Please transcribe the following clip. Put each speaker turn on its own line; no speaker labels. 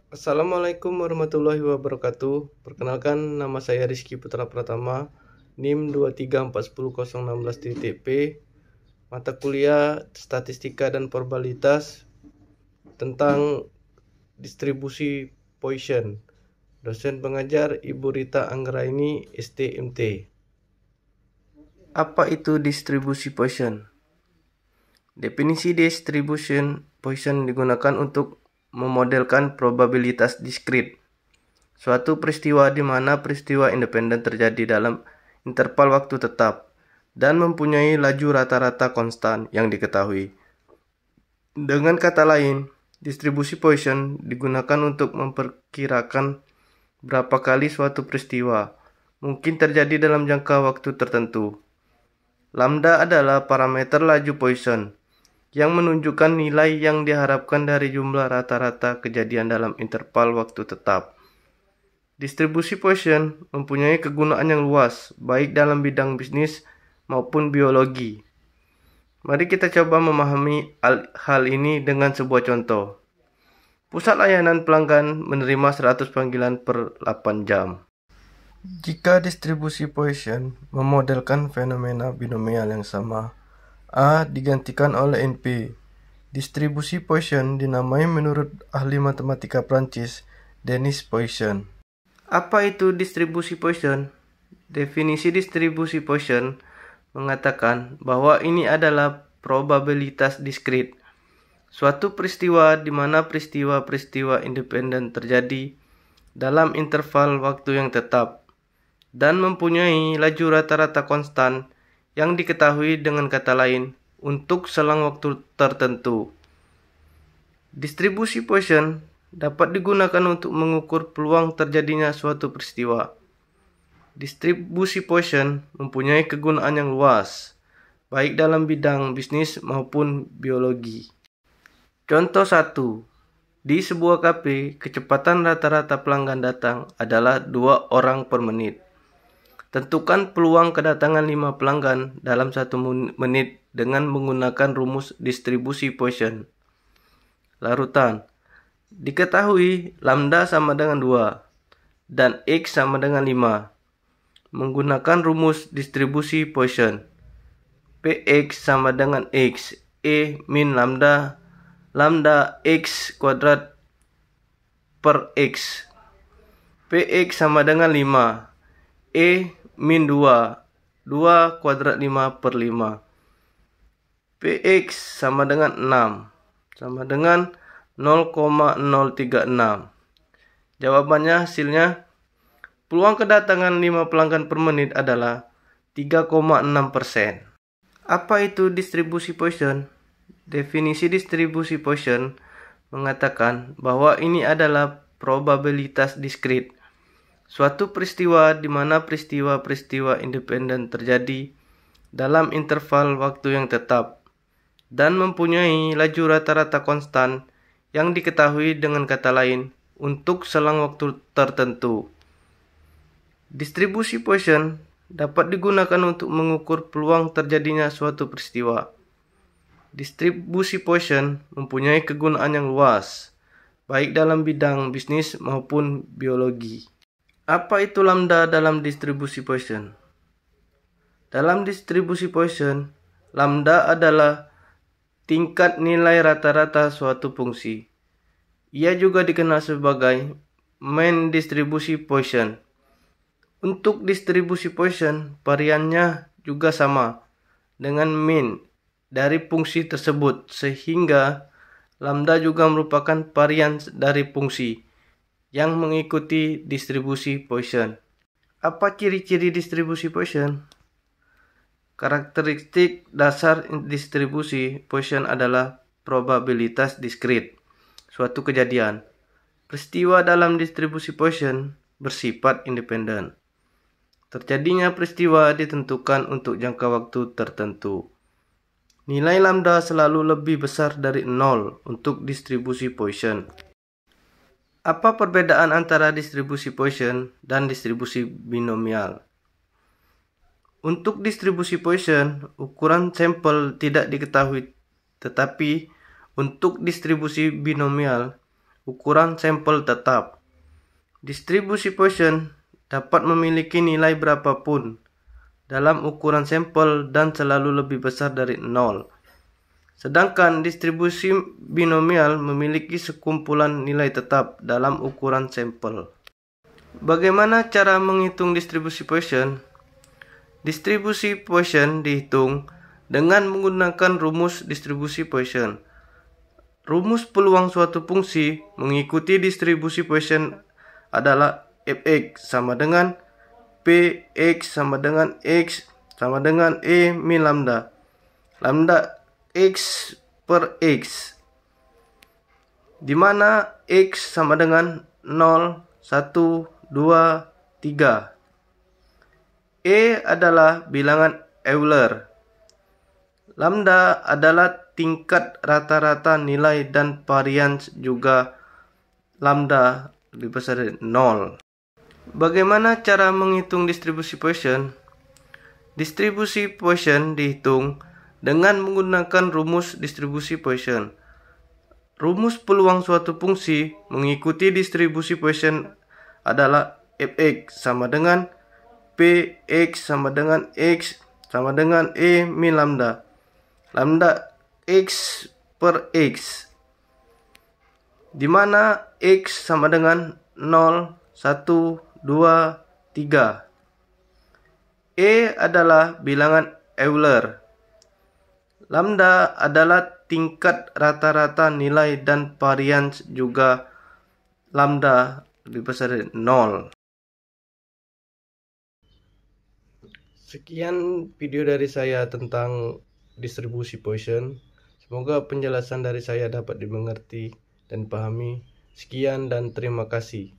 Assalamualaikum warahmatullahi wabarakatuh. Perkenalkan, nama saya Rizky Putra Pratama, NIM 2341016.P, mata kuliah Statistika dan Probabilitas tentang distribusi Poisson. Dosen pengajar Ibu Rita Anggraini, STMT. Apa itu distribusi Poisson? Definisi distribution Poisson digunakan untuk memodelkan probabilitas diskrit, suatu peristiwa di mana peristiwa independen terjadi dalam interval waktu tetap dan mempunyai laju rata-rata konstan yang diketahui. Dengan kata lain, distribusi Poisson digunakan untuk memperkirakan berapa kali suatu peristiwa mungkin terjadi dalam jangka waktu tertentu. Lambda adalah parameter laju Poisson yang menunjukkan nilai yang diharapkan dari jumlah rata-rata kejadian dalam interval waktu tetap. Distribusi Poisson mempunyai kegunaan yang luas, baik dalam bidang bisnis maupun biologi. Mari kita coba memahami hal ini dengan sebuah contoh. Pusat layanan pelanggan menerima 100 panggilan per 8 jam. Jika distribusi Poisson memodelkan fenomena binomial yang sama, A digantikan oleh NP. Distribusi Poisson dinamai menurut ahli matematika Prancis, Denis Poisson. Apa itu distribusi Poisson? Definisi distribusi Poisson mengatakan bahwa ini adalah probabilitas diskrit, suatu peristiwa di mana peristiwa-peristiwa independen terjadi dalam interval waktu yang tetap dan mempunyai laju rata-rata konstan yang diketahui, dengan kata lain, untuk selang waktu tertentu. Distribusi Poisson dapat digunakan untuk mengukur peluang terjadinya suatu peristiwa. Distribusi Poisson mempunyai kegunaan yang luas, baik dalam bidang bisnis maupun biologi. Contoh 1. Di sebuah kafe, kecepatan rata-rata pelanggan datang adalah 2 orang per menit. Tentukan peluang kedatangan 5 pelanggan dalam 1 menit dengan menggunakan rumus distribusi Poisson. Larutan. Diketahui lambda sama dengan 2 dan X sama dengan 5. Menggunakan rumus distribusi Poisson. Px sama dengan X, E min lambda X kuadrat per X. Px sama dengan 5, E min 2 kuadrat 5 per 5. Px sama dengan 6, sama dengan 0,036. Jawabannya hasilnya, peluang kedatangan 5 pelanggan per menit adalah 3,6%. Apa itu distribusi Poisson? Definisi distribusi Poisson mengatakan bahwa ini adalah probabilitas diskrit, suatu peristiwa di mana peristiwa-peristiwa independen terjadi dalam interval waktu yang tetap dan mempunyai laju rata-rata konstan yang diketahui, dengan kata lain, untuk selang waktu tertentu. Distribusi Poisson dapat digunakan untuk mengukur peluang terjadinya suatu peristiwa. Distribusi Poisson mempunyai kegunaan yang luas, baik dalam bidang bisnis maupun biologi. Apa itu lambda dalam distribusi Poisson? Dalam distribusi Poisson, lambda adalah tingkat nilai rata-rata suatu fungsi. Ia juga dikenal sebagai mean distribusi Poisson. Untuk distribusi Poisson, variannya juga sama dengan mean dari fungsi tersebut, sehingga lambda juga merupakan varian dari fungsi yang mengikuti distribusi Poisson. Apa ciri-ciri distribusi Poisson? Karakteristik dasar distribusi Poisson adalah probabilitas diskrit, suatu kejadian. Peristiwa dalam distribusi Poisson bersifat independen. Terjadinya peristiwa ditentukan untuk jangka waktu tertentu. Nilai lambda selalu lebih besar dari 0 untuk distribusi Poisson. Apa perbedaan antara distribusi Poisson dan distribusi binomial? Untuk distribusi Poisson, ukuran sampel tidak diketahui, tetapi untuk distribusi binomial, ukuran sampel tetap. Distribusi Poisson dapat memiliki nilai berapapun dalam ukuran sampel dan selalu lebih besar dari 0. Sedangkan distribusi binomial memiliki sekumpulan nilai tetap dalam ukuran sampel. Bagaimana cara menghitung distribusi Poisson? Distribusi Poisson dihitung dengan menggunakan rumus distribusi Poisson. Rumus peluang suatu fungsi mengikuti distribusi Poisson adalah fx sama dengan px sama dengan x sama dengan e min lambda. Lambda x per x, di mana x sama dengan 0, 1, 2, 3. E adalah bilangan Euler. Lambda adalah tingkat rata-rata nilai dan varians juga lambda lebih besar dari 0. Bagaimana cara menghitung distribusi Poisson? Distribusi Poisson dihitung dengan menggunakan rumus distribusi Poisson. Rumus peluang suatu fungsi mengikuti distribusi Poisson adalah fx sama dengan px sama dengan x sama dengan e min lambda. Lambda x per x, di mana x sama dengan 0, 1, 2, 3. E adalah bilangan Euler. Lambda adalah tingkat rata-rata nilai dan varians juga lambda lebih besar dari 0. Sekian video dari saya tentang distribusi Poisson. Semoga penjelasan dari saya dapat dimengerti dan pahami. Sekian dan terima kasih.